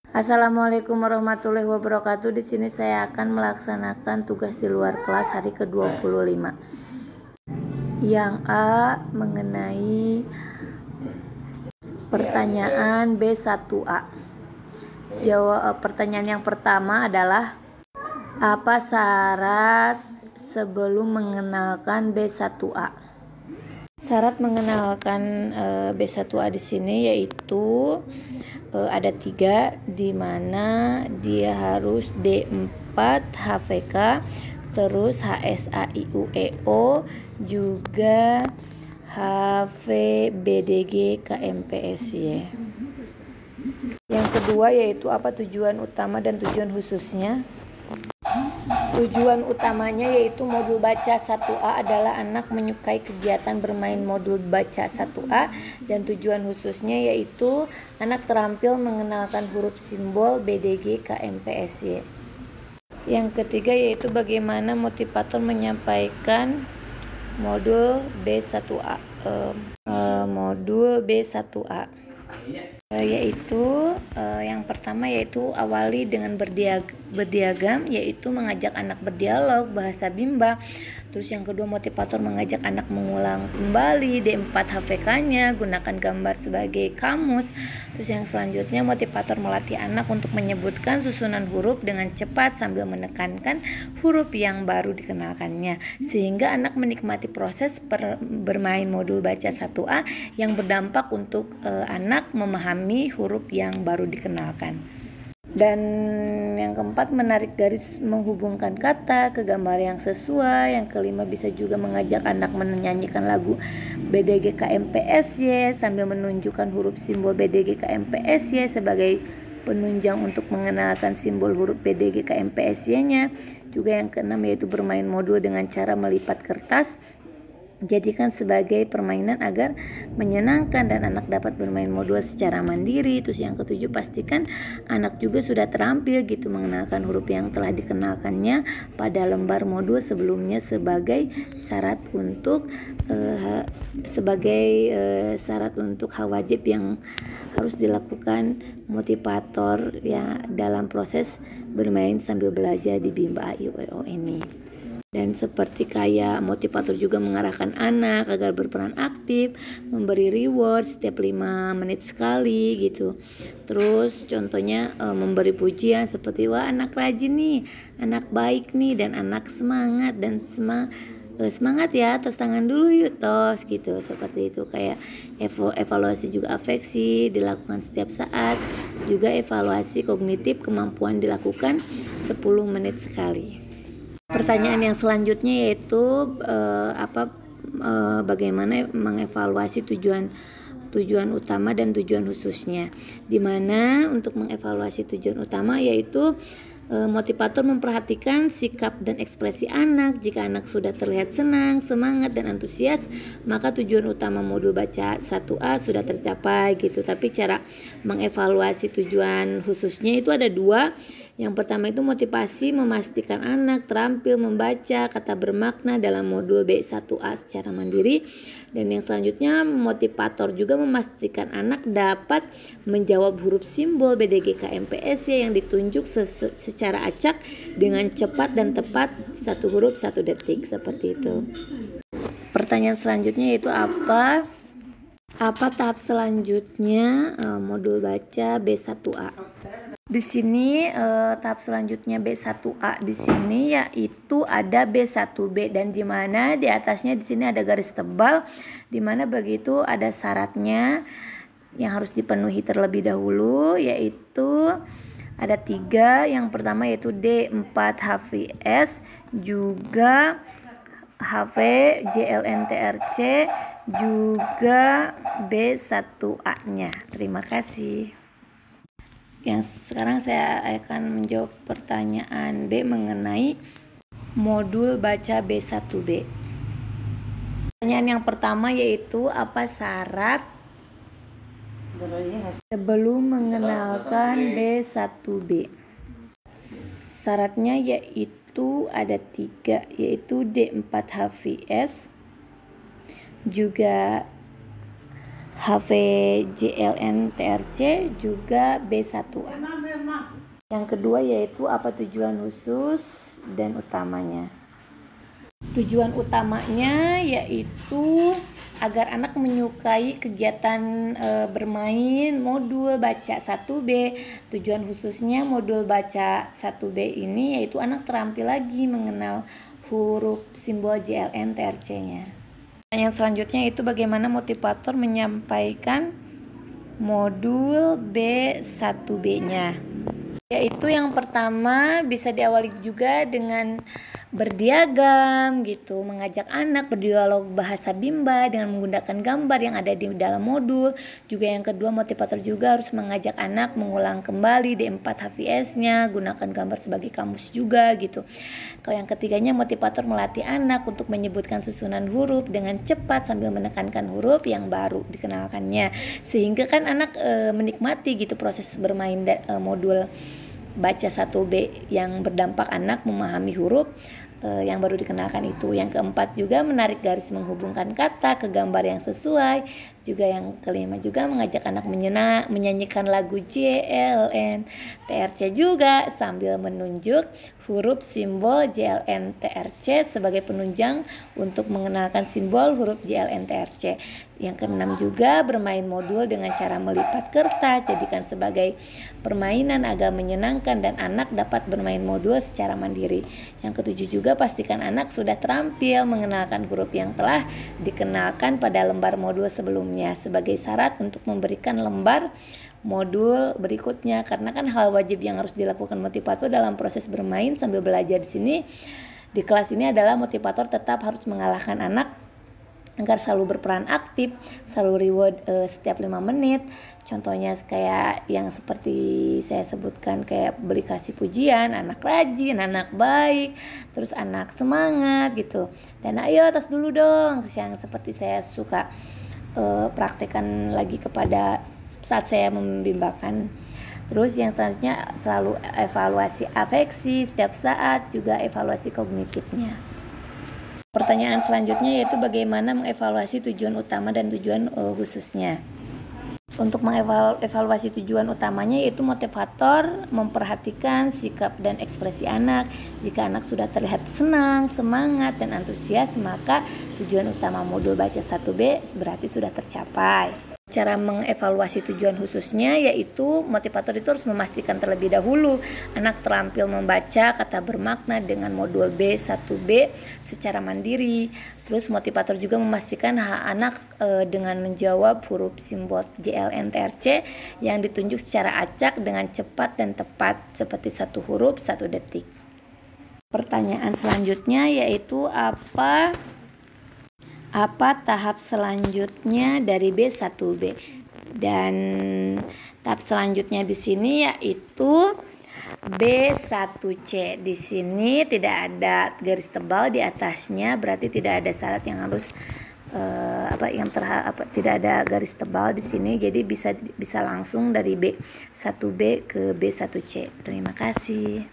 Assalamualaikum warahmatullahi wabarakatuh. Di sini saya akan melaksanakan tugas di luar kelas hari ke-25. Yang A mengenai pertanyaan B1A. Pertanyaan yang pertama adalah apa syarat sebelum mengenalkan B1A? Syarat mengenalkan B1A di sini yaitu ada 3, di mana dia harus D4 HVK, terus HSAIUEO, juga HVBDG KMPSY. Yang kedua yaitu apa tujuan utama dan tujuan khususnya. Tujuan utamanya yaitu modul baca 1A adalah anak menyukai kegiatan bermain modul baca 1A, dan tujuan khususnya yaitu anak terampil mengenalkan huruf simbol BDG KMPSY. Yang ketiga yaitu bagaimana motivator menyampaikan modul B1A. Yaitu yang pertama yaitu awali dengan berdiagam, yaitu mengajak anak berdialog bahasa Bimba. Terus yang kedua motivator mengajak anak mengulang kembali D4 HVK-nya, gunakan gambar sebagai kamus. Terus yang selanjutnya motivator melatih anak untuk menyebutkan susunan huruf dengan cepat sambil menekankan huruf yang baru dikenalkannya, sehingga anak menikmati proses bermain modul baca 1A yang berdampak untuk anak memahami huruf yang baru dikenalkan. Dan yang keempat menarik garis menghubungkan kata ke gambar yang sesuai. Yang kelima bisa juga mengajak anak menyanyikan lagu BDG KMPSY sambil menunjukkan huruf simbol BDG KMPSY sebagai penunjang untuk mengenalkan simbol huruf BDG KMPSY-nya. Juga yang keenam yaitu bermain modul dengan cara melipat kertas, jadikan sebagai permainan agar menyenangkan dan anak dapat bermain modul secara mandiri. Terus yang ketujuh pastikan anak juga sudah terampil gitu mengenalkan huruf yang telah dikenalkannya pada lembar modul sebelumnya sebagai syarat untuk hal wajib yang harus dilakukan motivator ya dalam proses bermain sambil belajar di Bimba AIUEO ini. Dan seperti kayak motivator juga mengarahkan anak agar berperan aktif, memberi reward setiap 5 menit sekali gitu. Terus contohnya memberi pujian seperti wah anak rajin nih, anak baik nih, dan anak semangat dan semangat ya, tos tangan dulu yuk tos gitu. Seperti itu. Kayak evaluasi juga afeksi dilakukan setiap saat, juga evaluasi kognitif kemampuan dilakukan 10 menit sekali. Pertanyaan yang selanjutnya yaitu bagaimana mengevaluasi tujuan utama dan tujuan khususnya. Dimana untuk mengevaluasi tujuan utama yaitu motivator memperhatikan sikap dan ekspresi anak. Jika anak sudah terlihat senang, semangat, dan antusias, maka tujuan utama modul baca 1A sudah tercapai gitu. Tapi cara mengevaluasi tujuan khususnya itu ada 2. Yang pertama itu motivasi memastikan anak terampil membaca kata bermakna dalam modul B1A secara mandiri. Dan yang selanjutnya motivator juga memastikan anak dapat menjawab huruf simbol BDG KMPSY yang ditunjuk secara acak dengan cepat dan tepat, 1 huruf 1 detik, seperti itu. Pertanyaan selanjutnya yaitu apa tahap selanjutnya modul baca B1A. Di sini tahap selanjutnya B1A di sini yaitu ada B1B, dan di mana di atasnya di sini ada garis tebal, di mana begitu ada syaratnya yang harus dipenuhi terlebih dahulu, yaitu ada 3. Yang pertama yaitu D4 HVS, juga HVJLNTRC, juga B1A-nya. Terima kasih. Yang sekarang saya akan menjawab pertanyaan B mengenai modul baca B1B. Pertanyaan yang pertama yaitu apa syarat sebelum mengenalkan B1B. Syaratnya yaitu ada 3, yaitu D4 HVS, juga HVJLNTRC, juga B1A. Yang kedua yaitu apa tujuan khusus dan utamanya. Tujuan utamanya yaitu agar anak menyukai kegiatan bermain modul baca 1B. Tujuan khususnya modul baca 1B ini yaitu anak terampil lagi mengenal huruf simbol JLN TRC-nya. Yang selanjutnya itu bagaimana motivator menyampaikan modul B1B-nya. Yaitu yang pertama bisa diawali juga dengan berdiagram gitu, mengajak anak berdialog bahasa Bimba dengan menggunakan gambar yang ada di dalam modul. Juga yang kedua, motivator juga harus mengajak anak mengulang kembali D4 HVS-nya, gunakan gambar sebagai kamus juga gitu. Kalau yang ketiganya, motivator melatih anak untuk menyebutkan susunan huruf dengan cepat sambil menekankan huruf yang baru dikenalkannya, sehingga kan anak menikmati gitu proses bermain modul baca 1B yang berdampak anak memahami huruf yang baru dikenalkan itu. Yang keempat juga menarik garis menghubungkan kata ke gambar yang sesuai. Juga yang kelima juga mengajak anak menyanyikan lagu JLN TRC juga sambil menunjuk huruf simbol JLN TRC sebagai penunjang untuk mengenalkan simbol huruf JLN TRC. Yang keenam juga bermain modul dengan cara melipat kertas, jadikan sebagai permainan agar menyenangkan dan anak dapat bermain modul secara mandiri. Yang ketujuh juga pastikan anak sudah terampil mengenalkan huruf yang telah dikenalkan pada lembar modul sebelumnya sebagai syarat untuk memberikan lembar modul berikutnya, karena kan hal wajib yang harus dilakukan motivator dalam proses bermain sambil belajar di sini di kelas ini adalah motivator tetap harus mengalahkan anak agar selalu berperan aktif, selalu reward setiap 5 menit. Contohnya kayak yang seperti saya sebutkan, kayak beri kasih pujian, anak rajin, anak baik, terus anak semangat gitu. Dan ayo tas dulu dong, yang seperti saya suka praktekkan lagi kepada saat saya membimbakan. Terus yang selanjutnya selalu evaluasi afeksi setiap saat, juga evaluasi kognitifnya. Pertanyaan selanjutnya yaitu bagaimana mengevaluasi tujuan utama dan tujuan khususnya. Untuk mengevaluasi tujuan utamanya yaitu motivator memperhatikan sikap dan ekspresi anak. Jika anak sudah terlihat senang, semangat, dan antusias, maka tujuan utama modul baca 1B berarti sudah tercapai. Cara mengevaluasi tujuan khususnya yaitu motivator itu harus memastikan terlebih dahulu anak terampil membaca kata bermakna dengan modul B1B secara mandiri. Terus motivator juga memastikan anak dengan menjawab huruf simbol JLN TRC yang ditunjuk secara acak dengan cepat dan tepat seperti satu huruf 1 detik. Pertanyaan selanjutnya yaitu apa tahap selanjutnya dari B1B, dan tahap selanjutnya di sini yaitu B1C. Di sini tidak ada garis tebal di atasnya, berarti tidak ada syarat yang harus tidak ada garis tebal di sini, jadi bisa langsung dari B1B ke B1C. Terima kasih.